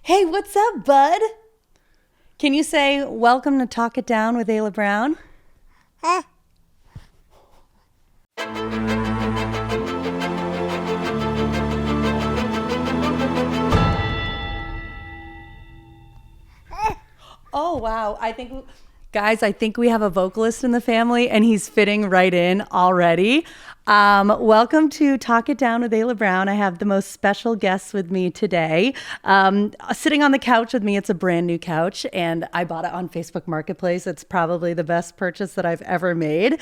Hey, what's up, bud? Can you say, welcome to Talk It Down with Ayla Brown? Oh, wow. Guys, I think we have a vocalist in the family, and he's fitting right in already. Welcome to Talk It Down with Ayla Brown. I have the most special guest with me today. Sitting on the couch with me, it's a brand new couch, and I bought it on Facebook Marketplace. It's probably the best purchase that I've ever made.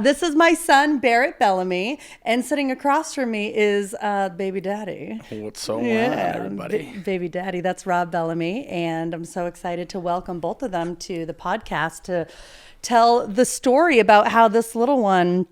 This is my son, Barrett Bellamy, and sitting across from me is baby daddy. What's going on, everybody? Baby daddy, that's Rob Bellamy, and I'm so excited to welcome both of them to the podcast to tell the story about how this little one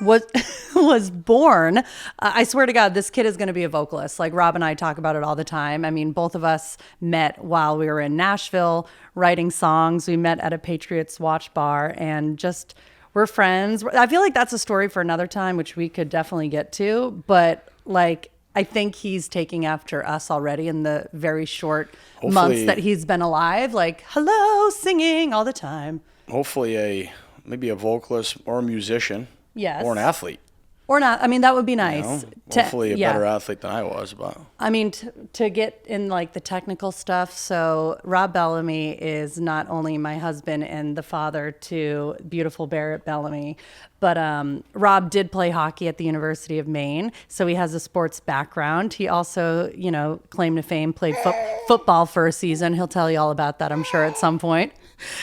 was born. I swear to God, this kid is going to be a vocalist. Like Rob and I talk about it all the time. I mean, both of us met while we were in Nashville writing songs. We met at a Patriots watch bar and just we're friends. I feel like that's a story for another time, which we could definitely get to. But like, I think he's taking after us already in the very short months that he's been alive. Like, hello, singing all the time. Hopefully maybe a vocalist or a musician. Yes. Or an athlete. Or not. I mean, that would be nice. You know, hopefully a better athlete than I was. But I mean, to get in like the technical stuff. So Rob Bellamy is not only my husband and the father to beautiful Barrett Bellamy, but Rob did play hockey at the University of Maine. So he has a sports background. He also, claim to fame, played football for a season. He'll tell you all about that, I'm sure, at some point.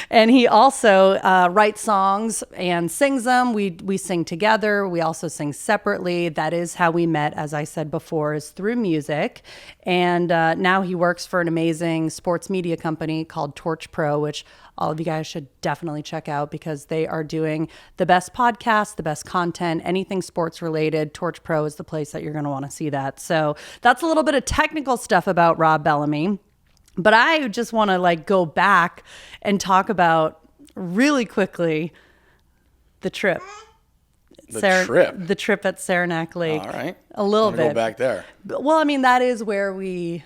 And he also writes songs and sings them. We sing together. We also sing separately. That is how we met, as I said before, is through music. And now he works for an amazing sports media company called Torch Pro, which all of you guys should definitely check out because they are doing the best podcasts, the best content, anything sports related. Torch Pro is the place that you're going to want to see that. So that's a little bit of technical stuff about Rob Bellamy. But I just want to go back and talk about really quickly the trip. The trip at Saranac'd Lake. All right. A little bit. Go back there. Well, I mean, that is where we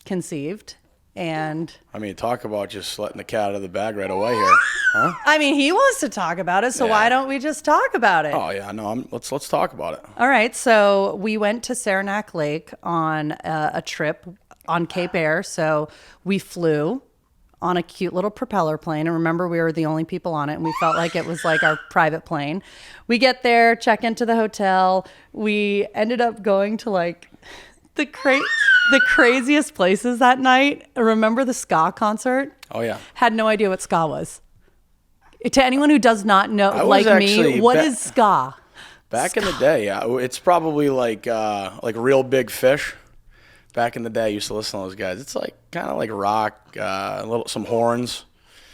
conceived. And I mean, talk about just letting the cat out of the bag right away here, huh? I mean, he wants to talk about it, so why don't we just talk about it? Oh yeah, no. Let's talk about it. All right. So we went to Saranac'd Lake on a trip on Cape Air. So we flew on a cute little propeller plane. And remember, we were the only people on it. And we felt like it was like our private plane. We get there, check into the hotel. We ended up going to the craziest places that night. Remember the ska concert? Oh, yeah. Had no idea what ska was. To anyone who does not know, like me, what is ska? Back in the day, it's probably like Real Big Fish. Back in the day, I used to listen to those guys. It's kind of like rock, some horns.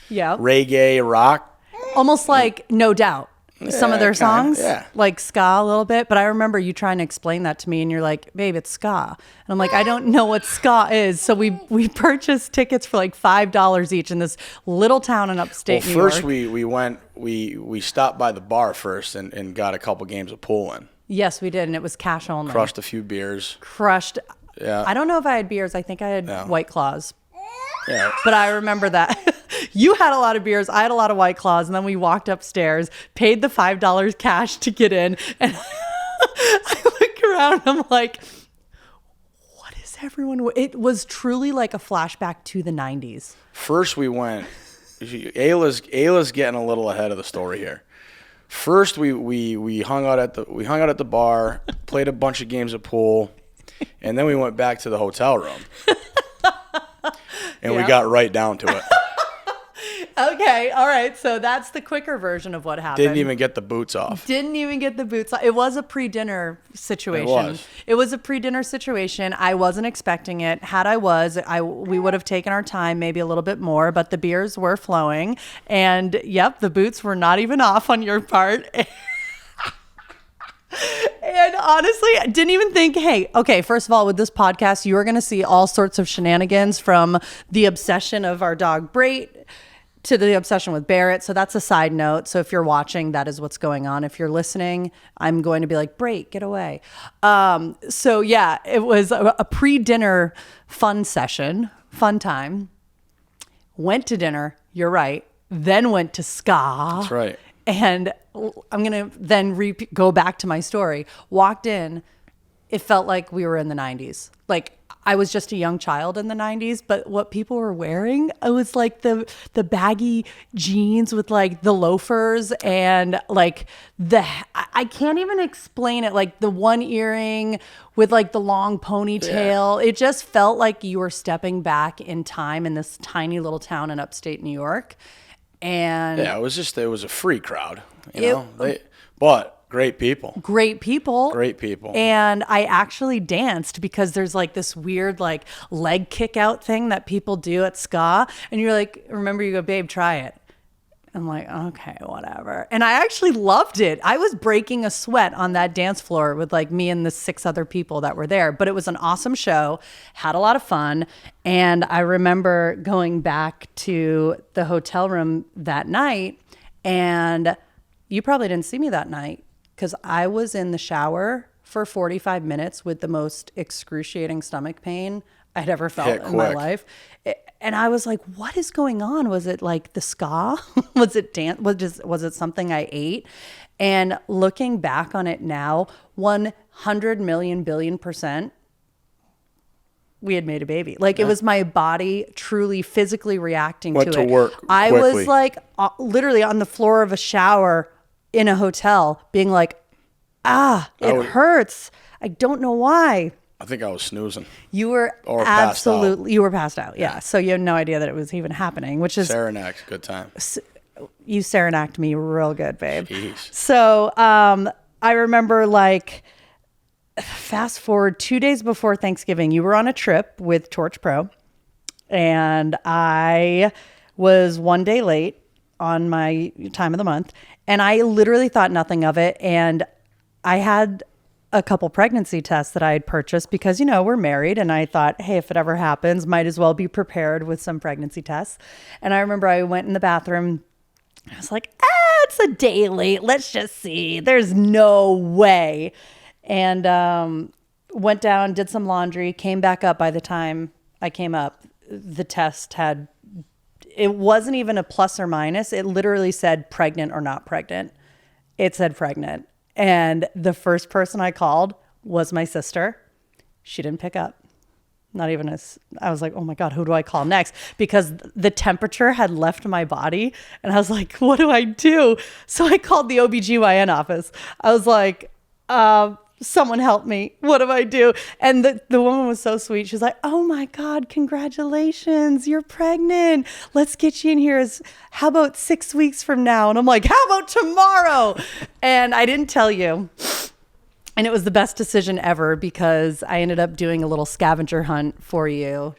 Yeah. Reggae, rock. Almost like No Doubt. Some of their songs, like ska a little bit. But I remember you trying to explain that to me, and you're like, babe, it's ska. And I'm like, I don't know what ska is. So we purchased tickets for $5 each in this little town in upstate New York. First we stopped by the bar first and got a couple games of pool in. Yes, we did, and it was cash only. Crushed a few beers. Yeah. I don't know if I had beers. I think I had White Claws. Yeah. But I remember that. You had a lot of beers. I had a lot of White Claws. And then we walked upstairs, paid the $5 cash to get in. And I look around and I'm like, what is everyone? It was truly like a flashback to the 90s. First we went, Ayla's getting a little ahead of the story here. First we hung out at the bar, played a bunch of games of pool. And then we went back to the hotel room. And we got right down to it. Okay, all right. So that's the quicker version of what happened. Didn't even get the boots off. It was a pre-dinner situation. It was a pre-dinner situation. I wasn't expecting it. Had we would have taken our time, maybe a little bit more, but the beers were flowing. And yep, the boots were not even off on your part. And honestly, I didn't even think, hey, okay, first of all, with this podcast, you are going to see all sorts of shenanigans from the obsession of our dog, Barrett, to the obsession with Barrett. So that's a side note. So if you're watching, that is what's going on. If you're listening, I'm going to be like, Barrett, get away. So yeah, it was a pre-dinner fun session fun time. Went to dinner. You're right. Then went to ska. That's right. And I'm going to then go back to my story. Walked in. It felt like we were in the 90s. Like I was just a young child in the 90s, but what people were wearing, it was like the baggy jeans with like the loafers and like I can't even explain it. Like the one earring with like the long ponytail. Yeah. It just felt like you were stepping back in time in this tiny little town in upstate New York. And yeah, it was a free crowd, but great people. Great people. Great people. And I actually danced because there's like this weird like leg kick out thing that people do at ska. And you're like, remember, you go, babe, try it. I'm like, okay, whatever. And I actually loved it. I was breaking a sweat on that dance floor with like me and the 6 other people that were there. But it was an awesome show, had a lot of fun. And I remember going back to the hotel room that night, and you probably didn't see me that night because I was in the shower for 45 minutes with the most excruciating stomach pain I'd ever felt in my life. And I was like, what is going on? Was it like the ska? Was it dance? Was it something I ate? And looking back on it now, 100 million billion %, we had made a baby. Like it was my body truly physically reacting to it. Went to work I quickly. was like literally on the floor of a shower in a hotel being like, it hurts. I don't know why. I think I was snoozing. You were absolutely, you were passed out. Yeah. So you had no idea that it was even happening, which is Saranac'd, good time. You Saranac'd me real good, babe. Jeez. So I remember like fast forward 2 days before Thanksgiving, you were on a trip with Torch Pro, and I was 1 day late on my time of the month, and I literally thought nothing of it. And I had a couple pregnancy tests that I had purchased because, we're married, and I thought, hey, if it ever happens, might as well be prepared with some pregnancy tests. And I remember I went in the bathroom. I was like, it's a day late. Let's just see. There's no way. And went down, did some laundry, came back up. By the time I came up, the test it wasn't even a plus or minus. It literally said pregnant or not pregnant. It said pregnant. And the first person I called was my sister. She didn't pick up. Not even I was like, oh my God, who do I call next? Because the temperature had left my body. And I was like, what do I do? So I called the OBGYN office. I was like, someone help me. What do I do? And the woman was so sweet. She's like, oh my God, congratulations. You're pregnant. Let's get you in here. How about 6 weeks from now? And I'm like, how about tomorrow? And I didn't tell you. And it was the best decision ever because I ended up doing a little scavenger hunt for you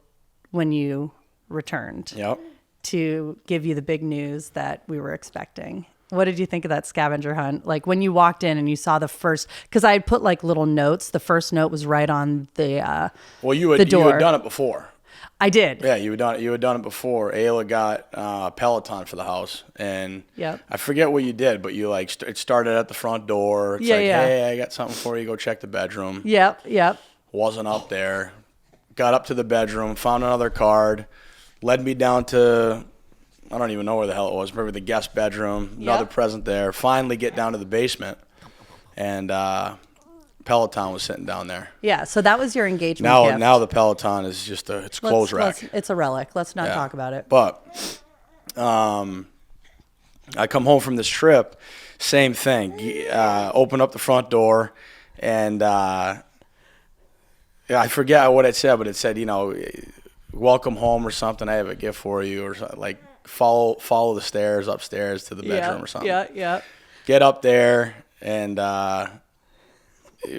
when you returned. Yep. To give you the big news that we were expecting. What did you think of that scavenger hunt? Like when you walked in and you saw the first, because I had put like little notes. The first note was right on the door. You had done it before. I did. Yeah, you had done it before. Ayla got Peloton for the house, and yep. I forget what you did, but you it started at the front door. It's hey, I got something for you. Go check the bedroom. Yep. Wasn't up there. Got up to the bedroom, found another card, led me down to, I don't even know where the hell it was, maybe the guest bedroom, another present there. Finally get down to the basement, and Peloton was sitting down there. Yeah, so that was your engagement gift. Now the Peloton is just it's a clothes rack. It's a relic. Let's not talk about it. But I come home from this trip, same thing. Open up the front door, and I forget what it said, but it said, welcome home or something. I have a gift for you, or something, like follow the stairs upstairs to the bedroom or something. Yeah. Get up there, and a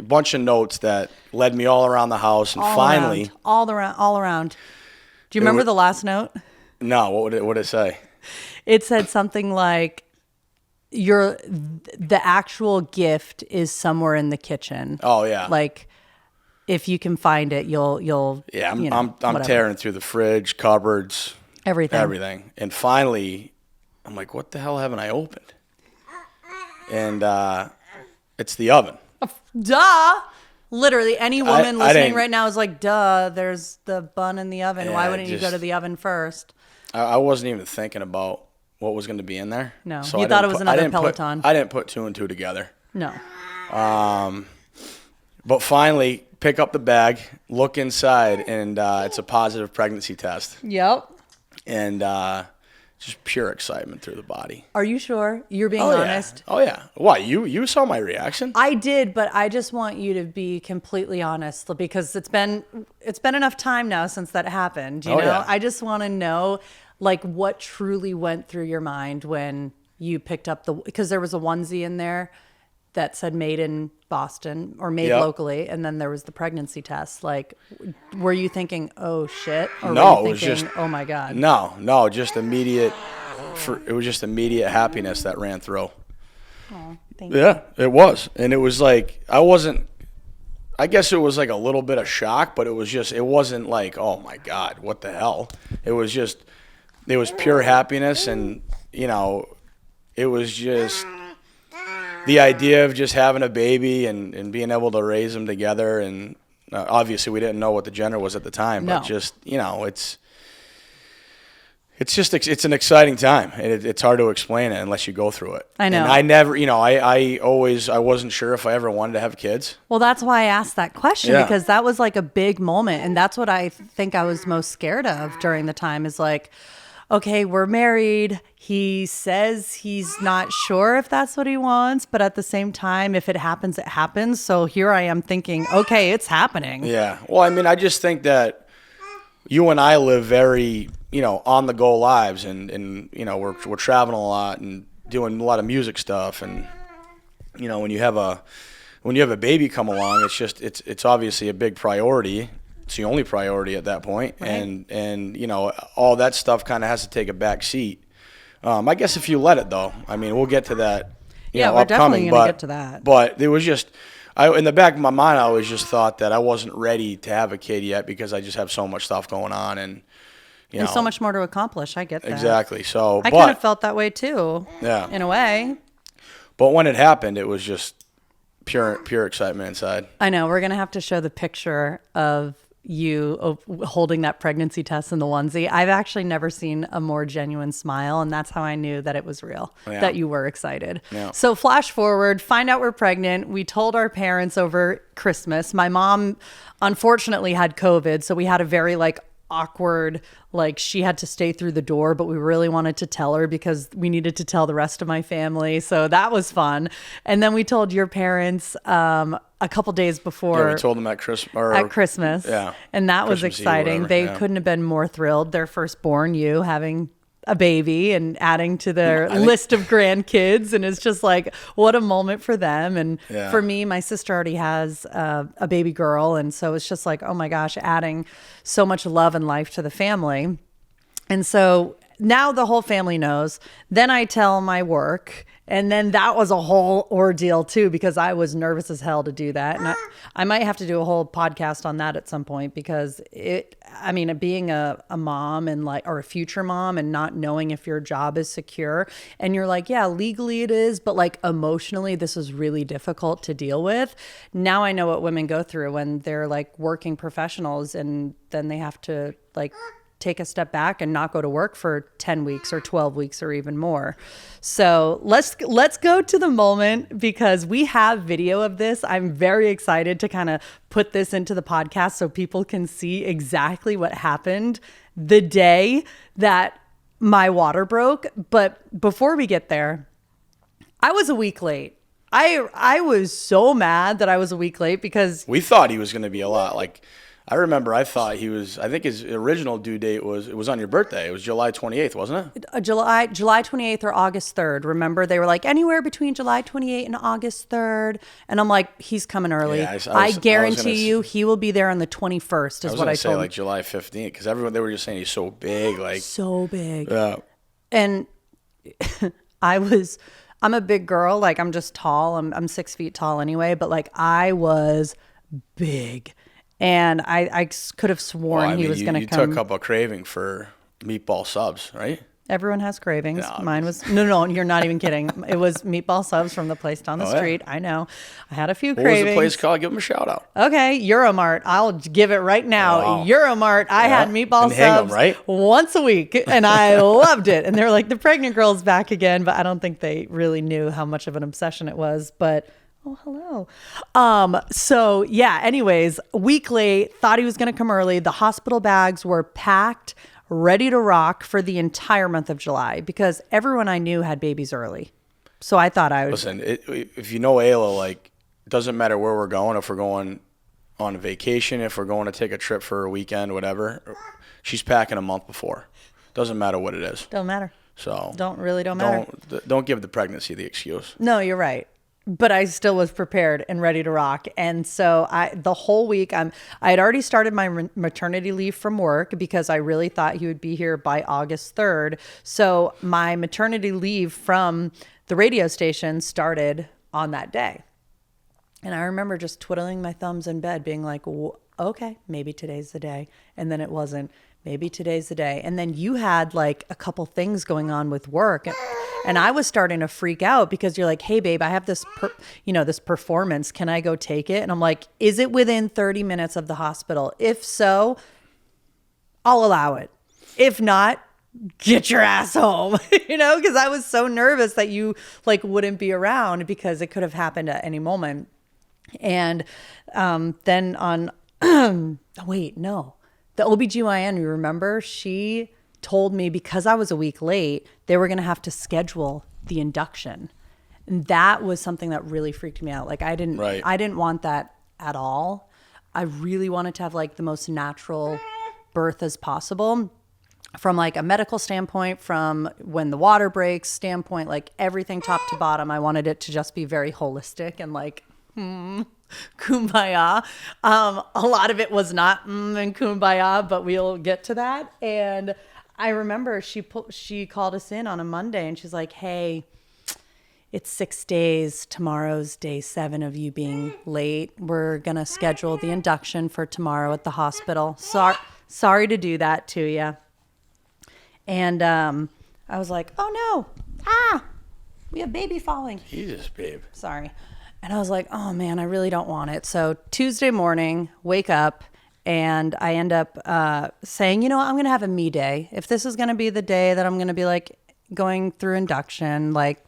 bunch of notes that led me all around the house, and finally all around. Do you remember the last note? No. What did it say? It said something like, the actual gift is somewhere in the kitchen. Oh yeah. Like, if you can find it, you'll. Yeah, I'm tearing through the fridge, cupboards, everything, and finally, I'm like, what the hell haven't I opened? And it's the oven. Duh. Literally, any woman I listening didn't- right now is like, duh, there's the bun in the oven. Why Yeah, wouldn't you go to the oven first? I wasn't even thinking about what was going to be in there. No, so you I thought didn't it was put- another I didn't put- Peloton. I didn't put two and two together. No. But finally, pick up the bag, look inside, and it's a positive pregnancy test. Yep. And just pure excitement through the body. Are you sure? You're being Oh, honest? Yeah. Oh, yeah. Why? You saw my reaction? I did, but I just want you to be completely honest because it's been enough time now since that happened. You know, Yeah. I just want to know like what truly went through your mind when you picked up because there was a onesie in there that said made in Boston or made locally, and then there was the pregnancy test. Like, were you thinking, oh shit? Or No, were you it was thinking, just oh my God? No, just immediate. It was just immediate happiness that ran through. Oh, thank you. Yeah, it was, and it was like I guess it was like a little bit of shock, but it wasn't like, oh my God, what the hell? It was pure happiness, and it was just the idea of just having a baby and being able to raise them together. And obviously we didn't know what the gender was at the time, but just, it's an exciting time. It's hard to explain it unless you go through it. I know. And I never, I wasn't sure if I ever wanted to have kids. Well, that's why I asked that question Yeah. because that was like a big moment. And that's what I think I was most scared of during the time is like, okay, we're married. He says he's not sure if that's what he wants, but at the same time, if it happens, it happens. So here I am thinking, okay, it's happening. Yeah. Well, I mean, I just think that you and I live very, on the go lives, and we're traveling a lot and doing a lot of music stuff, and when you have a baby come along, it's obviously a big priority. It's the only priority at that point. Right. And all that stuff kind of has to take a back seat. I guess if you let it, though. I mean, we'll get to that. Yeah, we're upcoming, definitely going to get to that. But it was just, in the back of my mind, I always just thought that I wasn't ready to have a kid yet because I just have so much stuff going on, and There's so much more to accomplish. I get that. Exactly. So, I kind of felt that way too. Yeah. In a way. But when it happened, it was just pure excitement inside. I know. We're going to have to show the picture of you holding that pregnancy test in the onesie. I've actually never seen a more genuine smile, and that's how I knew that it was real, that you were excited. Yeah. So flash forward, find out we're pregnant. We told our parents over Christmas. My mom unfortunately had COVID, so we had a very awkward, she had to stay through the door, but we really wanted to tell her because we needed to tell the rest of my family. So that was fun. And then we told your parents a couple days before. Yeah, we told them at Christmas. Yeah. And that was Christmas Eve, exciting. whatever, They yeah. couldn't have been more thrilled. Their firstborn, you having a baby and adding to their list of grandkids. And it's just like, what a moment for them. And for me, my sister already has a baby girl. And so it's just like, oh my gosh, adding so much love and life to the family. And so now the whole family knows. Then I tell my work. And then that was a whole ordeal too, because I was nervous as hell to do that. And I might have to do a whole podcast on that at some point because being a mom and or a future mom and not knowing if your job is secure and you're like, yeah, legally it is, but emotionally, this is really difficult to deal with. Now I know what women go through when they're working professionals and then they have to take a step back and not go to work for 10 weeks or 12 weeks or even more. So let's go to the moment because we have video of this. I'm very excited to kind of put this into the podcast so people can see exactly what happened the day that my water broke. But before we get there, I was a week late. I was so mad that I was a week late because we thought he was going to be a lot. I remember I thought I think his original due date was on your birthday. It was July 28th, wasn't it? July 28th or August 3rd. Remember, they were anywhere between July 28th and August 3rd. And I'm like, he's coming early. Yeah, I guarantee you he will be there on the 21st is what I told him. July 15th because they were just saying he's so big. So big. Yeah. And I'm a big girl. I'm just tall. I'm 6 feet tall anyway. But I was big. And I could have sworn he was going to come. You took up a craving for meatball subs, right? Everyone has cravings. No, Mine was no, you're not even kidding. It was meatball subs from the place down the street. Yeah. I know. I had a few What cravings. was the place called? Give them a shout out. Okay, Euromart. I'll give it right now. Wow. Euromart. I had meatball In Hingham, subs right? once a week, and I loved it. And they're like, the pregnant girl's back again, but I don't think they really knew how much of an obsession it was. But oh, hello. So yeah. Anyways, a week late. Thought he was going to come early. The hospital bags were packed, ready to rock for the entire month of July because everyone I knew had babies early. So I thought I would. Listen, if you know Ayla, like, it doesn't matter where we're going. If we're going on a vacation, if we're going to take a trip for a weekend, whatever, she's packing a month before. Doesn't matter what it is. Don't matter. So Don't matter. Don't give the pregnancy the excuse. No, you're right. But I still was prepared and ready to rock. And so the whole week, I had already started my maternity leave from work because I really thought he would be here by August 3rd. So my maternity leave from the radio station started on that day. And I remember just twiddling my thumbs in bed being like, okay, maybe today's the day. And then it wasn't. Maybe today's the day. And then you had like a couple things going on with work. And I was starting to freak out because you're like, hey, babe, I have this, this performance. Can I go take it? And I'm like, is it within 30 minutes of the hospital? If so, I'll allow it. If not, get your ass home, because I was so nervous that you like wouldn't be around because it could have happened at any moment. And then on, wait, no. The OBGYN, you remember, she told me because I was a week late, they were going to have to schedule the induction. And that was something that really freaked me out. Like I didn't want that at all. I really wanted to have like the most natural birth as possible from like a medical standpoint, from when the water breaks standpoint, like everything top to bottom. I wanted it to just be very holistic and like, kumbaya. A lot of it was not and kumbaya, but we'll get to that. And I remember she called us in on a Monday and she's like, hey, it's 6 days. Tomorrow's day 7 of you being late. We're going to schedule the induction for tomorrow at the hospital. Sorry to do that to you. And I was like, oh no. We have baby falling. Jesus, babe. Sorry. And I was like, oh man, I really don't want it. So Tuesday morning, wake up, and I end up saying, I'm going to have a me day. If this is going to be the day that I'm going to be like going through induction, like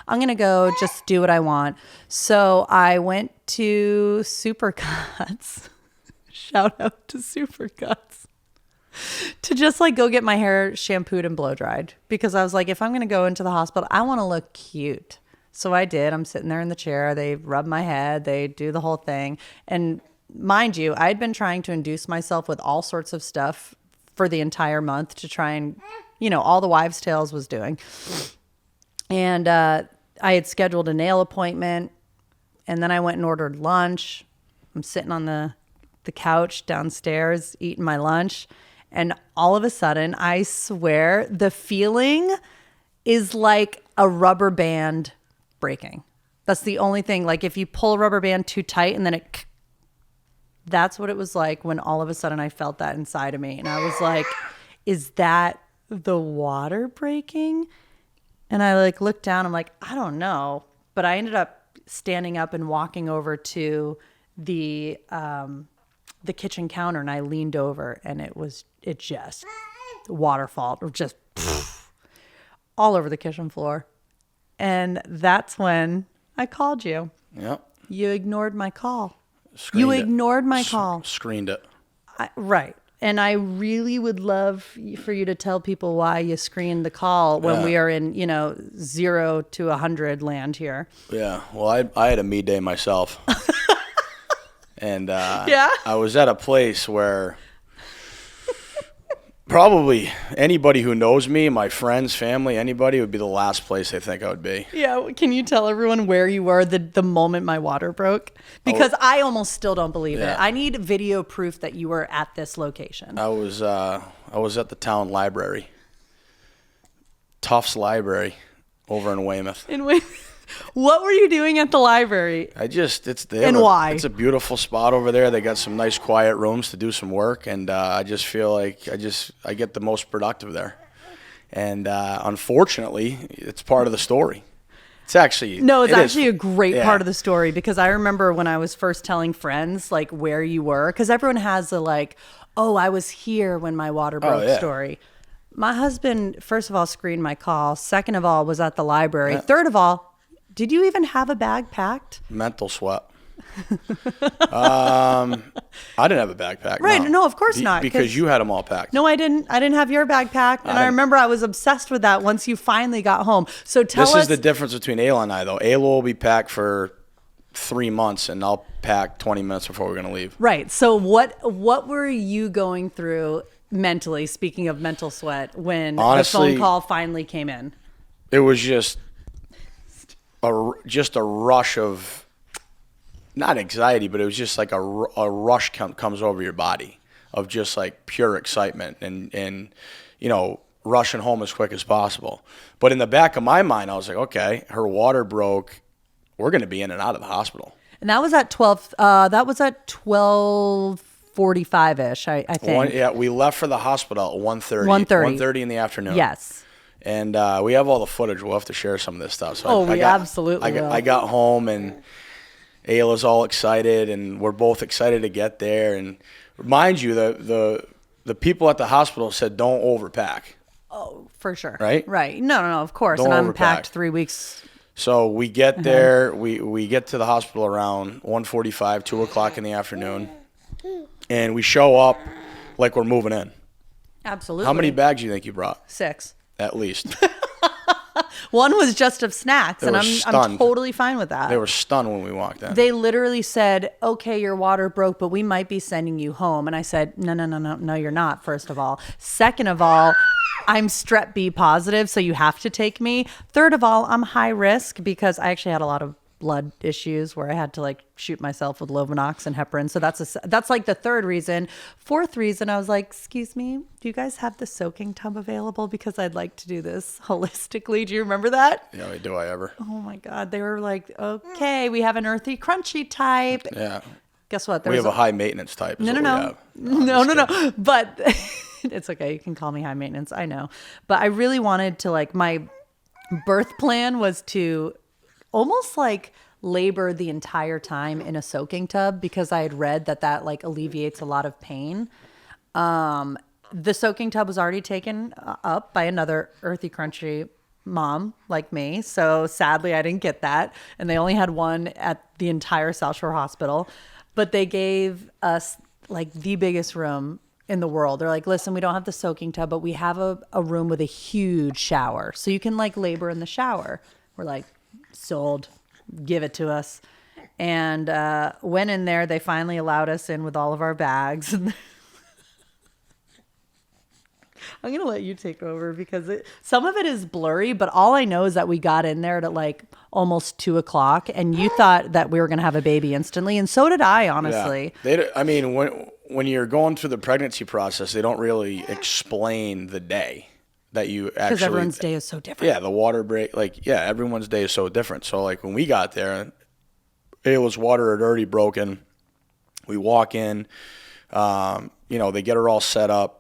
I'm going to go just do what I want. So I went to Supercuts. Shout out to Supercuts. To just like go get my hair shampooed and blow dried. Because I was like, if I'm going to go into the hospital, I want to look cute. So I did. I'm sitting there in the chair. They rub my head. They do the whole thing. And mind you, I'd been trying to induce myself with all sorts of stuff for the entire month to try and, all the wives' tales was doing. And I had scheduled a nail appointment. And then I went and ordered lunch. I'm sitting on the couch downstairs eating my lunch. And all of a sudden, I swear, the feeling is like a rubber band breaking. That's the only thing. Like if you pull a rubber band too tight and then that's what it was like when all of a sudden I felt that inside of me. And I was like, is that the water breaking? And I like looked down. I'm like, I don't know. But I ended up standing up and walking over to the kitchen counter and I leaned over and it just waterfall or just all over the kitchen floor. And that's when I called you. Yep. You ignored my call. Ignored my call. Screened it. Right. And I really would love for you to tell people why you screened the call when we are in, 0 to 100 land here. Yeah. Well, I had a me day myself. And Yeah? I was at a place where probably anybody who knows me, my friends, family, anybody, would be the last place they think I would be. Yeah. Can you tell everyone where you were the moment my water broke? Because I almost still don't believe it. I need video proof that you were at this location. I was at the town library. Tufts Library over in Weymouth. What were you doing at the library? Why? It's a beautiful spot over there. They got some nice quiet rooms to do some work, and I just feel like I get the most productive there. And unfortunately, it's part of the story. It's actually a great part of the story, because I remember when I was first telling friends like where you were, because everyone has the like, oh, I was here when my water broke story. My husband, first of all, screened my call. Second of all, was at the library. Yeah. Third of all, did you even have a bag packed? Mental sweat. I didn't have a backpack. Right. No, of course not. Because you had them all packed. No, I didn't. I didn't have your bag packed. And I remember I was obsessed with that once you finally got home. So This is the difference between Ayla and I, though. Ayla will be packed for 3 months, and I'll pack 20 minutes before we're going to leave. Right. So what were you going through mentally, speaking of mental sweat, when Honestly, the phone call finally came in? It was just a rush of, not anxiety, but it was just like a rush comes over your body of just like pure excitement and rushing home as quick as possible. But in the back of my mind, I was like, okay, her water broke. We're going to be in and out of the hospital. And that was at 12:45-ish, I think. We left for the hospital at 1:30. 1:30 in the afternoon. Yes. And we have all the footage. We'll have to share some of this stuff. So absolutely will. I got home, and Ayla's all excited, and we're both excited to get there. And mind you, the people at the hospital said don't overpack. Oh, for sure. Right? Right. No, of course. Don't and I'm overpack. packed 3 weeks. So we get there. We get to the hospital around 1:45, 2 o'clock in the afternoon, and we show up like we're moving in. Absolutely. How many bags do you think you brought? 6. At least. One was just of snacks, and I'm totally fine with that. They were stunned when we walked in. They literally said, okay, your water broke, but we might be sending you home. And I said, no, you're not, first of all. Second of all, I'm strep B positive, so you have to take me. Third of all, I'm high risk because I actually had a lot of blood issues where I had to like shoot myself with Lovenox and heparin. So that's like the third reason. Fourth reason, I was like, excuse me, do you guys have the soaking tub available? Because I'd like to do this holistically. Do you remember that? Yeah, do I ever? Oh my God. They were like, okay, we have an earthy, crunchy type. Yeah. Guess what? We have a high maintenance type. No. But it's okay. You can call me high maintenance. I know. But I really wanted to, like, my birth plan was to almost like labor the entire time in a soaking tub, because I had read that like alleviates a lot of pain. The soaking tub was already taken up by another earthy, crunchy mom like me. So sadly, I didn't get that. And they only had one at the entire South Shore Hospital. But they gave us like the biggest room in the world. They're like, listen, we don't have the soaking tub, but we have a room with a huge shower. So you can like labor in the shower. We're like, sold, give it to us. And went in there. They finally allowed us in with all of our bags. I'm going to let you take over because some of it is blurry, but all I know is that we got in there at like almost 2 o'clock, and you thought that we were going to have a baby instantly. And so did I, honestly. Yeah. I mean, when you're going through the pregnancy process, they don't really explain the day that you actually. Because everyone's day is so different. Yeah, the water break. Like, yeah, everyone's day is so different. So, like, when we got there, Ayla's water had already broken. We walk in, they get her all set up.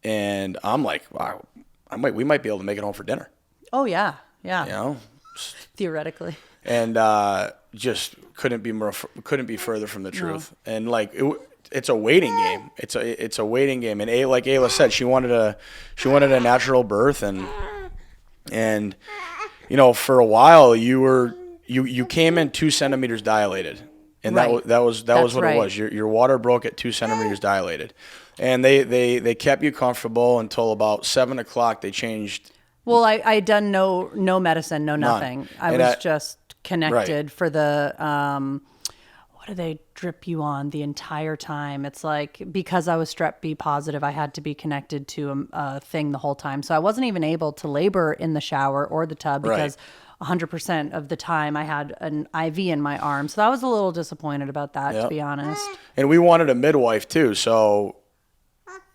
And I'm like, wow, we might be able to make it home for dinner. Oh, yeah. Theoretically. And just couldn't be further from the truth. No. And like it's a waiting game. It's a waiting game. And like Ayla said, she wanted a natural birth, and for a while you came in 2 centimeters dilated, and right. that was what right. It was. Your water broke at 2 centimeters dilated. And they kept you comfortable until about 7 o'clock. They changed. Well, I had done no medicine, nothing. I was just connected right. for the, what do they drip you on the entire time? It's like, because I was strep B positive, I had to be connected to a thing the whole time. So I wasn't even able to labor in the shower or the tub because right. 100% of the time I had an IV in my arm. So I was a little disappointed about that, to be honest. And we wanted a midwife too. So,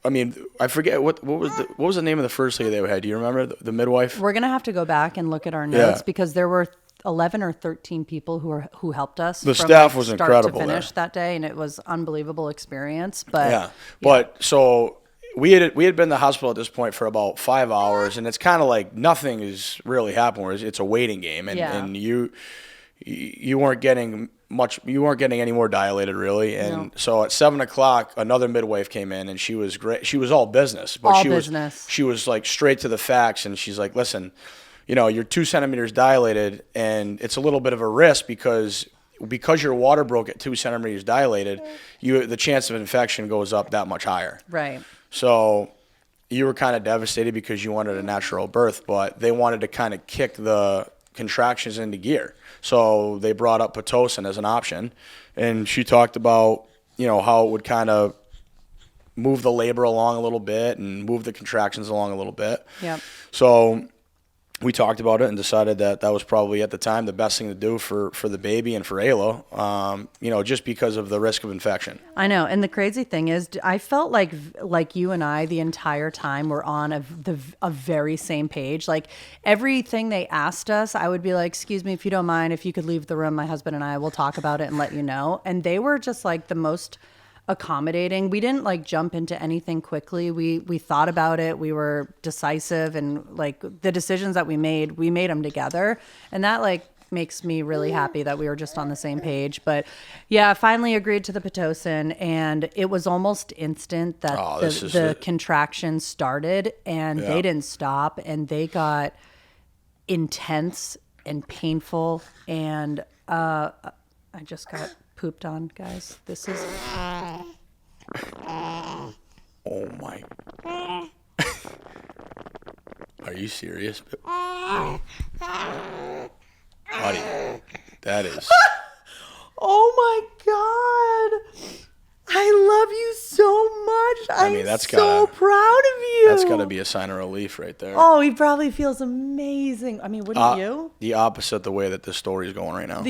I mean, I forget what was the name of the first lady they had. Do you remember the midwife? We're gonna have to go back and look at our notes because there were 11 or 13 people who helped us. The staff was start incredible to finish that day, and it was unbelievable experience. But but so we had been in the hospital at this point for about 5 hours, and it's kind of like nothing is really happening. Whereas it's a waiting game, and you weren't getting much. You weren't getting any more dilated, really. And so at 7 o'clock, another midwife came in, and she was great. She was all business, but she was like straight to the facts, and she's like, "Listen, you're 2 centimeters dilated, and it's a little bit of a risk because your water broke at 2 centimeters dilated. The chance of infection goes up that much higher." Right. So you were kind of devastated because you wanted a natural birth, but they wanted to kind of kick the contractions into gear. So they brought up Pitocin as an option, and she talked about, how it would kind of move the labor along a little bit and move the contractions along a little bit. Yep. So we talked about it and decided that was probably at the time the best thing to do for the baby and for Ayla, just because of the risk of infection. I know. And the crazy thing is, I felt like you and I the entire time were on a very same page. Like everything they asked us, I would be like, excuse me, if you don't mind, if you could leave the room, my husband and I will talk about it and let you know. And they were just like the most accommodating. We didn't like jump into anything quickly. We thought about it. We were decisive, and like the decisions that we made them together. And that like makes me really happy that we were just on the same page. But yeah, finally agreed to the Pitocin, and it was almost instant that the contractions started, and they didn't stop, and they got intense and painful. And I just got pooped on, guys. This is... Oh my. Are you serious? Buddy, that is... Oh my God. I love you so much. I'm so proud of you. That's got to be a sign of relief right there. Oh, he probably feels amazing. I mean, wouldn't you? The opposite the way that this story is going right now.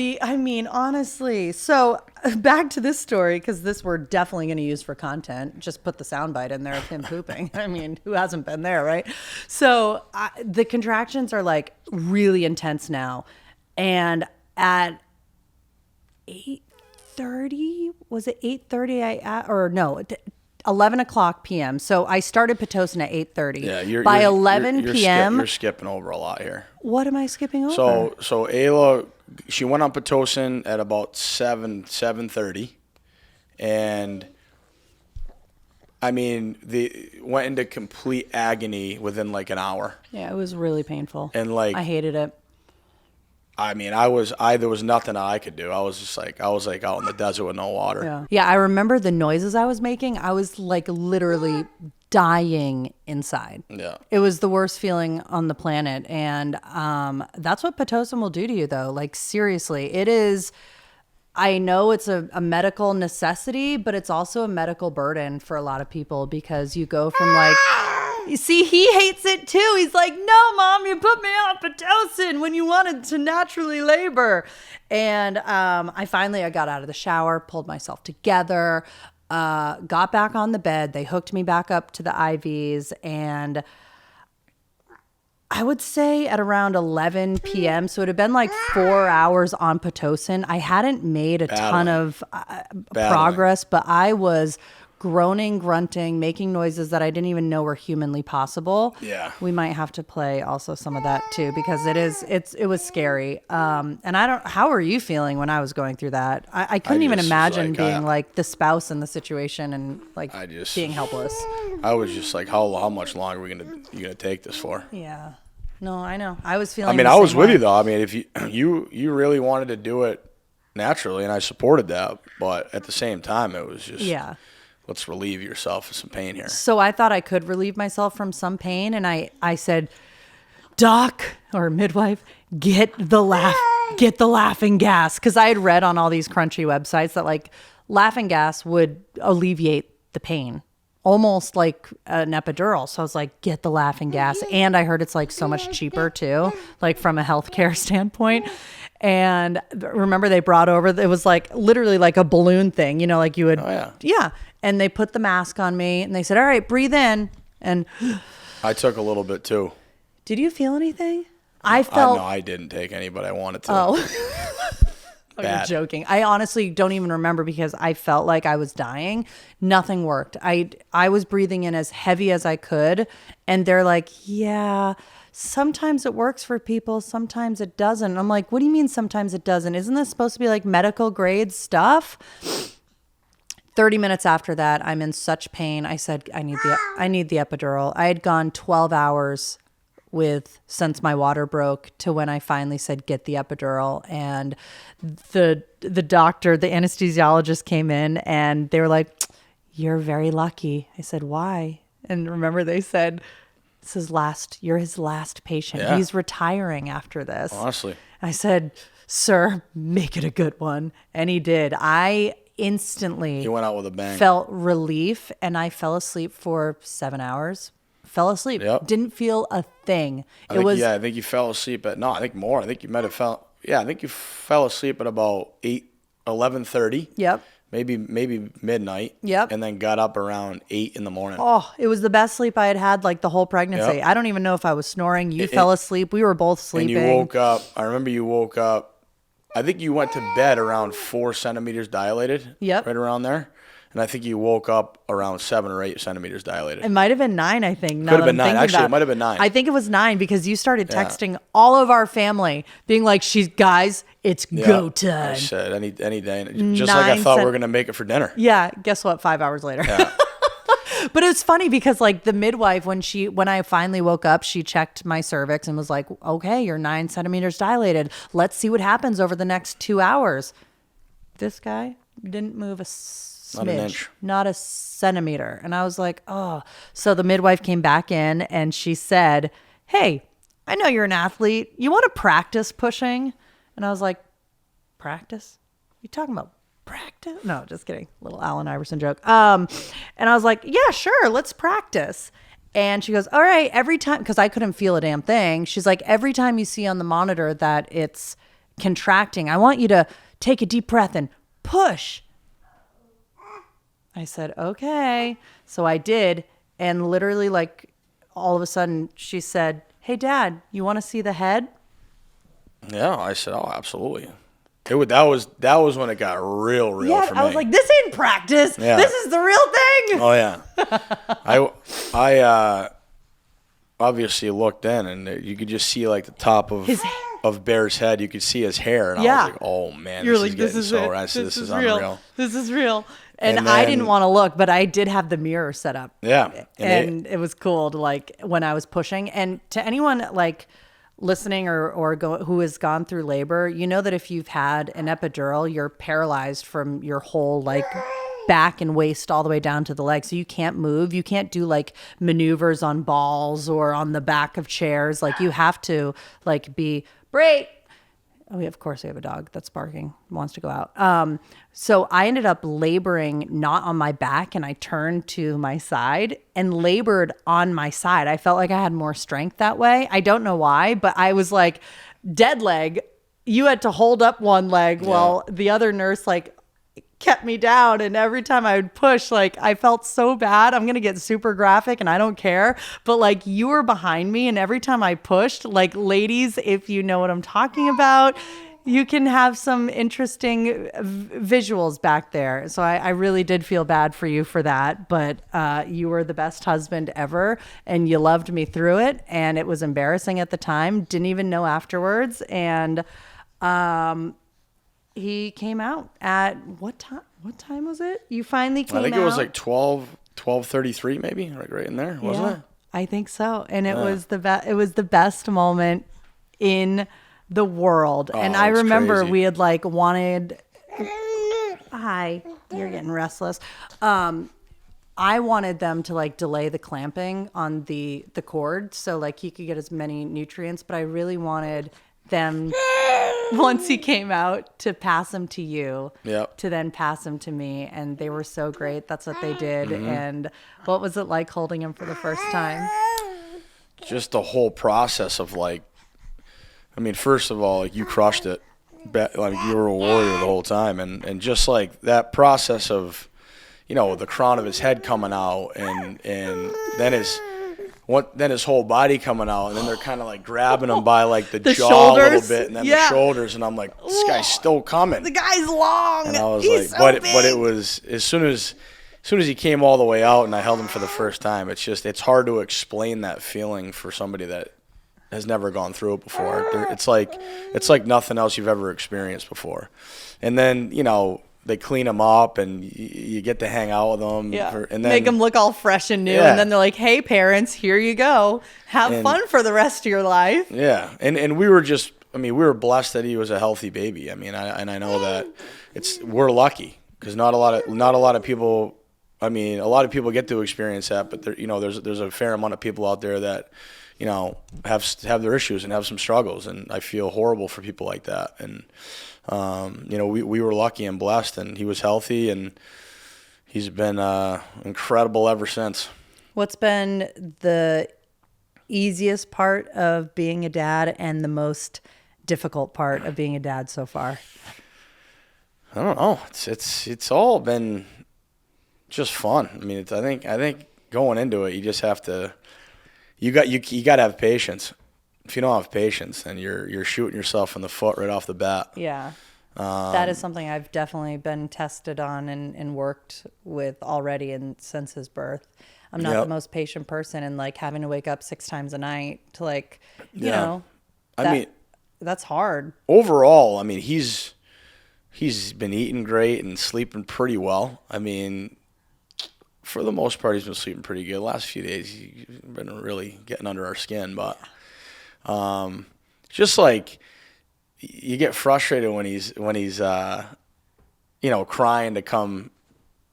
Honestly. So back to this story, because this we're definitely going to use for content. Just put the soundbite in there of him pooping. I mean, who hasn't been there, right? So the contractions are like really intense now. And at 8:30, was it 8:30? Or no, 11 o'clock p.m. So I started Pitocin at 8:30. Yeah, by 11 p.m. You're skipping over a lot here. What am I skipping over? So Ayla, she went on Pitocin at about 7:30, and I mean, they went into complete agony within like an hour. Yeah, it was really painful. And like, I hated it. I mean, there was nothing I could do. I was out in the desert with no water. Yeah, I remember the noises I was making. I was like literally dying inside. Yeah. It was the worst feeling on the planet. And that's what Pitocin will do to you, though. Like, seriously, it is... I know it's a medical necessity, but it's also a medical burden for a lot of people, because you go from like... You see, he hates it too. He's like, no, Mom, you put me on Pitocin when you wanted to naturally labor. And I got out of the shower, pulled myself together, got back on the bed. They hooked me back up to the IVs. And I would say at around 11 p.m., so it had been like 4 hours on Pitocin. I hadn't made a ton of progress, but I was... groaning, grunting, making noises that I didn't even know were humanly possible. Yeah. We might have to play also some of that too, because it was scary. And how were you feeling when I was going through that? I couldn't even imagine being like the spouse in the situation and like being helpless. I was just like, how much longer are you gonna take this for? Yeah. No, I know. I was feeling. I mean, I was with you though. I mean, if you really wanted to do it naturally, and I supported that, but at the same time, it was just let's relieve yourself of some pain here. So I thought I could relieve myself from some pain, and I said, Doc or midwife, get the laughing gas, because I had read on all these crunchy websites that like laughing gas would alleviate the pain. Almost like an epidural. So I was like, get the laughing gas. And I heard it's like so much cheaper too, like from a healthcare standpoint. And remember they brought over, it was like literally like a balloon thing, like you would, And they put the mask on me and they said, all right, breathe in. And I took a little bit too. Did you feel anything? I felt. No, I didn't take any, but I wanted to. Oh. Oh, you're Bad. joking. I honestly don't even remember because I felt like I was dying. Nothing worked. I was breathing in as heavy as I could. And they're like, yeah, sometimes it works for people. Sometimes it doesn't. I'm like, what do you mean sometimes it doesn't? Isn't this supposed to be like medical grade stuff? 30 minutes after that, I'm in such pain. I said, I need the epidural. I had gone 12 hours since my water broke to when I finally said, get the epidural. And the doctor, the anesthesiologist came in and they were like, you're very lucky. I said, why? And remember they said, you're his last patient. Yeah. He's retiring after this. Honestly. I said, sir, make it a good one. And he did. I instantly He went out with a bang. felt relief, and I fell asleep for 7 hours. Fell asleep. Yep. Didn't feel a thing. I think you fell asleep I think more. I think you might have I think you fell asleep at about 11:30. Yep. Maybe midnight. Yep. And then got up around 8 in the morning. Oh, it was the best sleep I had had like the whole pregnancy. Yep. I don't even know if I was snoring. You fell asleep. We were both sleeping. And you woke up. I remember you woke up. I think you went to bed around 4 centimeters dilated. Yep. Right around there. And I think you woke up around 7 or 8 centimeters dilated. It might have been 9, I think. Could have been 9. Actually, it might have been 9. I think it was 9 because you started texting all of our family, being like, guys, it's go time. I said any day. Just like I thought we were going to make it for dinner. Yeah. Guess what? 5 hours later. Yeah. But it's funny because like the midwife, when I finally woke up, she checked my cervix and was like, okay, you're 9 centimeters dilated. Let's see what happens over the next 2 hours. This guy didn't move a smidge, Not an inch. not a centimeter. And I was like, oh. So the midwife came back in and she said, hey, I know you're an athlete. You want to practice pushing? And I was like, practice? You talking about practice? No, just kidding. Little Allen Iverson joke. And I was like, yeah, sure, let's practice. And she goes, all right, every time, because I couldn't feel a damn thing. She's like, every time you see on the monitor that it's contracting, I want you to take a deep breath and push. I said, okay. So I did. And literally, like, all of a sudden, she said, hey, Dad, you want to see the head? Yeah, I said, oh, absolutely. That was when it got real for me. I was like, this ain't practice. Yeah. This is the real thing. Oh yeah. I obviously looked in and you could just see like the top of Bear's head. You could see his hair, and I was like, oh man, You're this like, is getting this is so it. right. This is unreal. real. This is real. And And I then- didn't want to look, but I did have the mirror set up. Yeah. And it was cool to like when I was pushing. And to anyone like listening who has gone through labor, you know that if you've had an epidural, you're paralyzed from your whole like back and waist all the way down to the leg. So you can't move. You can't do like maneuvers on balls or on the back of chairs. Like you have to like be brave. Of course we have a dog that's barking, wants to go out. So I ended up laboring not on my back, and I turned to my side and labored on my side. I felt like I had more strength that way. I don't know why, but I was like dead leg. You had to hold up one leg while the other nurse like kept me down, and every time I would push, like I felt so bad. I'm gonna get super graphic and I don't care, but like you were behind me, and every time I pushed, like ladies, if you know what I'm talking about, you can have some interesting visuals back there. So I really did feel bad for you for that, but you were the best husband ever, and you loved me through it, and it was embarrassing at the time, didn't even know afterwards. And he came out at what time? What time was it? You finally came out. I think it was like 12:33 maybe, like right in there, wasn't it? I think so. And it was the best moment in the world. And I remember crazy. we had like wanted Hi, you're getting restless. I wanted them to like delay the clamping on the cord so like he could get as many nutrients, but I really wanted them once he came out to pass him to you, to then pass him to me, and they were so great. That's what they did. Mm-hmm. And what was it like holding him for the first time? Just the whole process of like, I mean, first of all, like you crushed it, like you were a warrior the whole time, and just like that process of, you know, the crown of his head coming out, and then then his whole body coming out, and then they're kind of like grabbing him by like the jaw shoulders. a little bit, and then the shoulders, and I'm like, this guy's still coming. The guy's long. And I was He's like, so big. but it was as soon as he came all the way out, and I held him for the first time. It's hard to explain that feeling for somebody that has never gone through it before. It's like nothing else you've ever experienced before. And then they clean them up, and you get to hang out with them. Yeah. And then make them look all fresh and new. Yeah. And then they're like, hey, parents, here you go. Have fun for the rest of your life. Yeah. And we were blessed that he was a healthy baby. I mean, I know that we're lucky because not a lot of people, a lot of people get to experience that, but there's a fair amount of people out there that, have their issues and have some struggles. And I feel horrible for people like that. And, we were lucky and blessed, and he was healthy, and he's been incredible ever since. What's been the easiest part of being a dad and the most difficult part of being a dad so far? I don't know. It's all been just fun. I think going into it, you just have to. You got to have patience. If you don't have patience, then you're shooting yourself in the foot right off the bat. Yeah. That is something I've definitely been tested on and worked with already and since his birth. I'm not the most patient person, and like having to wake up 6 times a night to that's hard. Overall, he's been eating great and sleeping pretty well. For the most part, he's been sleeping pretty good. The last few days, he's been really getting under our skin, but just like you get frustrated when he's crying to come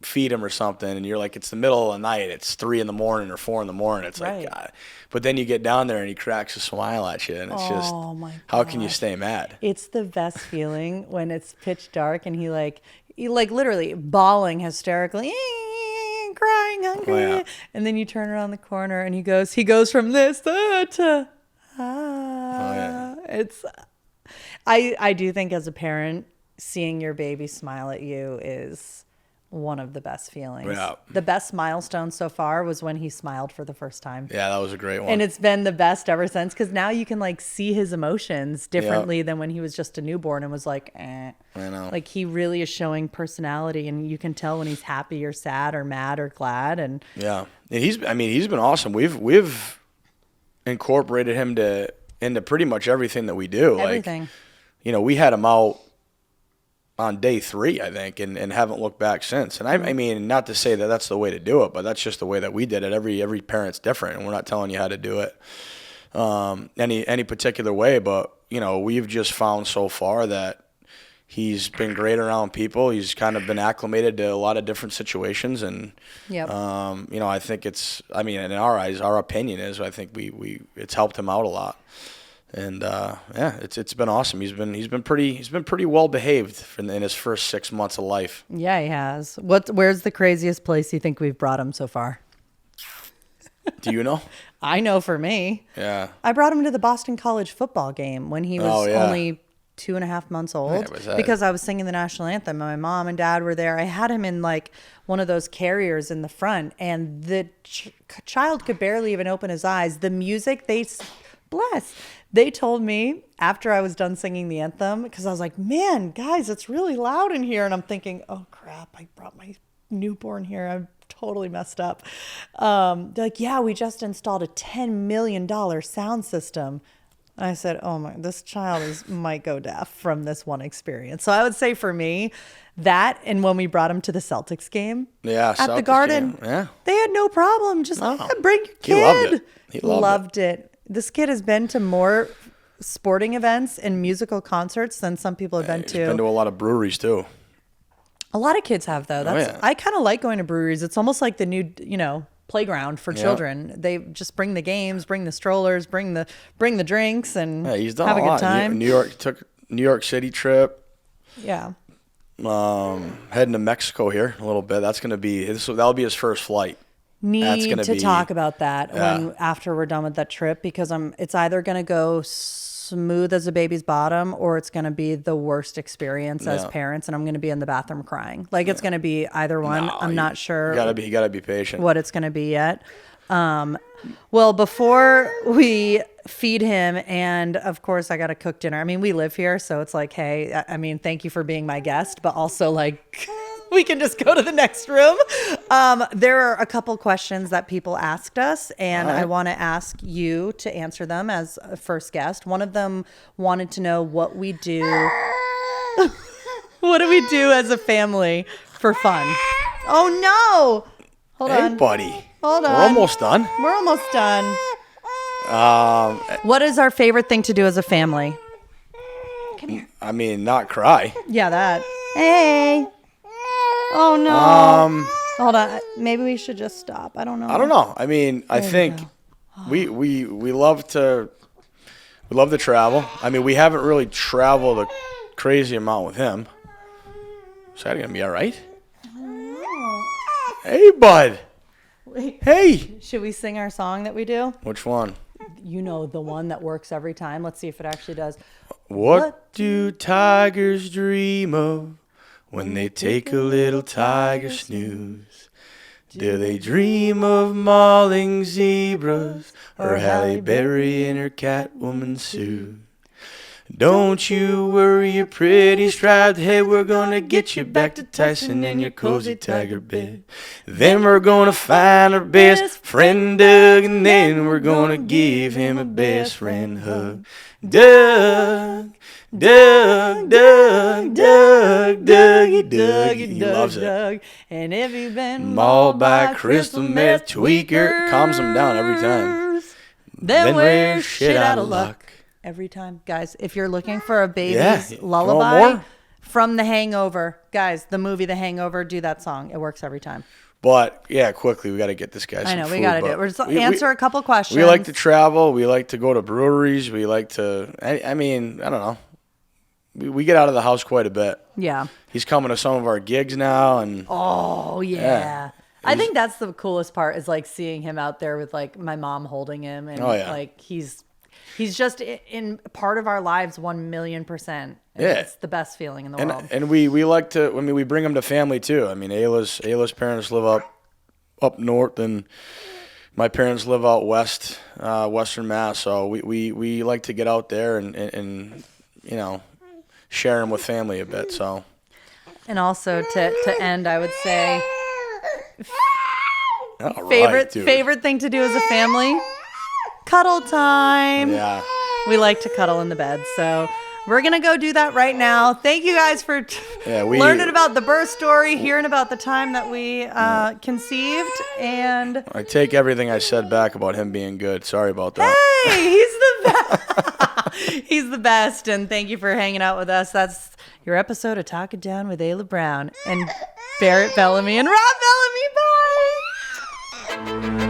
feed him or something, and you're like, it's the middle of the night, it's 3 a.m. or 4 a.m. It's right. like, God. But then you get down there and he cracks a smile at you, and it's just, how can you stay mad? It's the best feeling when it's pitch dark and he literally bawling hysterically, crying, hungry, and then you turn around the corner and he goes from this to It's. I do think as a parent, seeing your baby smile at you is one of the best feelings. Yeah. The best milestone so far was when he smiled for the first time. Yeah, that was a great one. And it's been the best ever since, because now you can see his emotions differently than when he was just a newborn and was like, eh. I know. He really is showing personality, and you can tell when he's happy or sad or mad or glad. And yeah, and he's been awesome. We've incorporated him into pretty much everything that we do. Everything. We had him out on day 3, I think, and haven't looked back since. And I mean, not to say that that's the way to do it, but that's just the way that we did it. Every parent's different, and we're not telling you how to do it any particular way. But we've just found so far that he's been great around people. He's kind of been acclimated to a lot of different situations, and I think in our eyes, our opinion is, I think it's helped him out a lot. And it's been awesome. He's been pretty well behaved in his first 6 months of life. Yeah, he has. Where's the craziest place you think we've brought him so far? Do you know? I know for me. Yeah. I brought him to the Boston College football game when he was only 2.5 months old, because I was singing the national anthem. My mom and dad were there. I had him in one of those carriers in the front, and the child could barely even open his eyes. The music, they told me after I was done singing the anthem, because I was like, man, guys, it's really loud in here. And I'm thinking, oh, crap, I brought my newborn here. I'm totally messed up. They're like, yeah, we just installed a $10 million sound system. I said, oh, my, this child might go deaf from this one experience. So I would say for me, that, and when we brought him to the Celtics game at the Garden, they had no problem. Just bring your kid. He loved it. This kid has been to more sporting events and musical concerts than some people have been to. He's been to a lot of breweries too. A lot of kids have, though. I kind of like going to breweries. It's almost like the new, playground for children. They just bring the games, bring the strollers, bring the drinks, and he's done have a lot. Good time. Took New York City trip. Yeah. Heading to Mexico here in a little bit. That'll be his first flight. Need to talk about that after we're done with that trip, because it's either going to go smooth as a baby's bottom, or it's going to be the worst experience as parents, and I'm going to be in the bathroom crying. It's going to be either one. I'm not sure. You gotta be patient. What it's going to be yet. Well, before we feed him, and of course I got to cook dinner. I mean, we live here, so it's like, hey, I mean, thank you for being my guest, but also like we can just go to the next room. There are a couple questions that people asked us, and I want to ask you to answer them as a first guest. One of them wanted to know what we do. What do we do as a family for fun? Oh no! Hold on. Hey, buddy. Hold on. We're almost done. We're almost done. What is our favorite thing to do as a family? Come here. I mean, not cry. Yeah, that. Hey. Oh no. Hold on. Maybe we should just stop. I don't know. I don't know. I mean, I think we love to travel. I mean, we haven't really traveled a crazy amount with him. Is that gonna be all right? Hey, bud. Wait. Hey. Should we sing our song that we do? Which one? You know, the one that works every time. Let's see if it actually does. What do tigers dream of when they take a little tiger snooze? Do they dream of mauling zebras or Halle Berry in her Catwoman suit? Don't you worry your pretty striped head, we're gonna get you back to Tyson in your cozy tiger bed. Then we're gonna find our best friend Doug, and then we're gonna give him a best friend hug. Doug, Doug, Doug, Doug, Dougie, Dougie, he loves it. And if you've been Mauled by crystal meth tweaker, calms him down every time. Then we're shit out of luck. Every time. Guys, if you're looking for a baby's lullaby from The Hangover, guys, the movie The Hangover, do that song. It works every time. But, yeah, quickly, we got to get this guy some food. I know, we got to do it. We're just answer a couple questions. We like to travel. We like to go to breweries. We like to, I mean, I don't know. We get out of the house quite a bit. Yeah. He's coming to some of our gigs now. And oh, yeah. I think that's the coolest part is, like, seeing him out there with, like, my mom holding him. And, like, he's just in part of our lives 1,000,000%. It's the best feeling in the world. And we like to, I mean, we bring him to family too. I mean, Ayla's parents live up north, and my parents live out west, Western Mass. So we like to get out there and you know, share him with family a bit. So. And also to end, I would say favorite thing to do as a family. Cuddle time. Yeah. We like to cuddle in the bed. So we're going to go do that right now. Thank you guys for learning about the birth story, hearing about the time that we conceived. And I take everything I said back about him being good. Sorry about that. Hey, he's the best. He's the best. And thank you for hanging out with us. That's your episode of Talk It Down with Ayla Brown and Barrett Bellamy and Rob Bellamy. Bye.